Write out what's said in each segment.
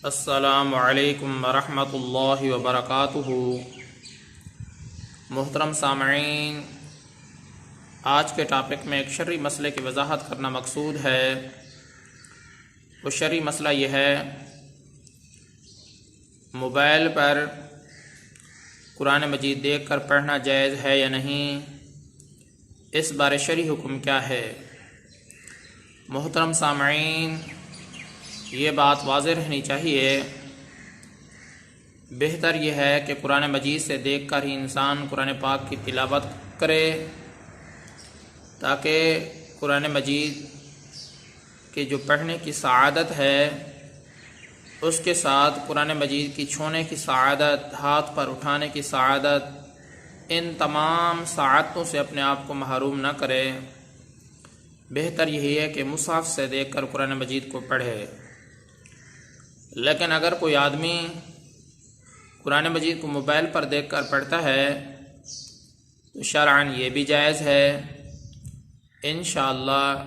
السلام علیکم ورحمۃ اللہ وبرکاتہ۔ محترم سامعین، آج کے ٹاپک میں ایک شرعی مسئلے کی وضاحت کرنا مقصود ہے۔ وہ شرعی مسئلہ یہ ہے، موبائل پر قرآن مجید دیکھ کر پڑھنا جائز ہے یا نہیں، اس بارے شرعی حکم کیا ہے۔ محترم سامعین، یہ بات واضح رہنی چاہیے، بہتر یہ ہے کہ قرآن مجید سے دیکھ کر ہی انسان قرآن پاک کی تلاوت کرے، تاکہ قرآن مجید کے جو پڑھنے کی سعادت ہے اس کے ساتھ قرآن مجید کی چھونے کی سعادت، ہاتھ پر اٹھانے کی سعادت، ان تمام سعادتوں سے اپنے آپ کو محروم نہ کرے۔ بہتر یہی ہے کہ مصحف سے دیکھ کر قرآن مجید کو پڑھے۔ لیکن اگر کوئی آدمی قرآن مجید کو موبائل پر دیکھ کر پڑھتا ہے تو شرعاً یہ بھی جائز ہے، انشاءاللہ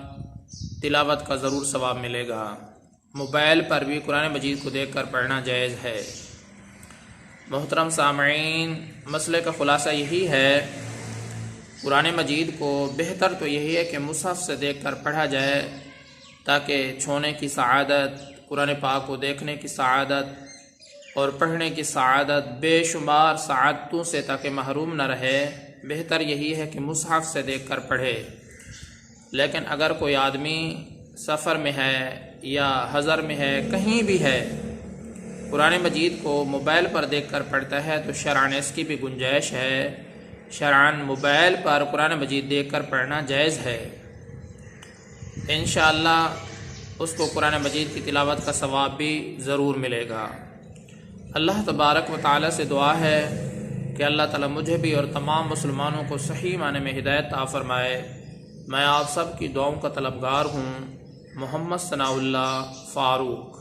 تلاوت کا ضرور ثواب ملے گا۔ موبائل پر بھی قرآن مجید کو دیکھ کر پڑھنا جائز ہے۔ محترم سامعین، مسئلے کا خلاصہ یہی ہے، قرآن مجید کو بہتر تو یہی ہے کہ مصحف سے دیکھ کر پڑھا جائے، تاکہ چھونے کی سعادت، قرآن پاک کو دیکھنے کی سعادت اور پڑھنے کی سعادت، بے شمار سعادتوں سے تاکہ محروم نہ رہے۔ بہتر یہی ہے کہ مصحف سے دیکھ کر پڑھے۔ لیکن اگر کوئی آدمی سفر میں ہے یا حضر میں ہے، کہیں بھی ہے، قرآن مجید کو موبائل پر دیکھ کر پڑھتا ہے تو شرعاً اس کی بھی گنجائش ہے، شرعاً موبائل پر قرآن مجید دیکھ کر پڑھنا جائز ہے۔ انشاءاللہ اس کو قرآن مجید کی تلاوت کا ثواب بھی ضرور ملے گا۔ اللہ تبارک و تعالی سے دعا ہے کہ اللہ تعالی مجھے بھی اور تمام مسلمانوں کو صحیح معنی میں ہدایت عطا فرمائے۔ میں آپ سب کی دعاؤں کا طلبگار ہوں۔ محمد ثناء اللہ فاروق۔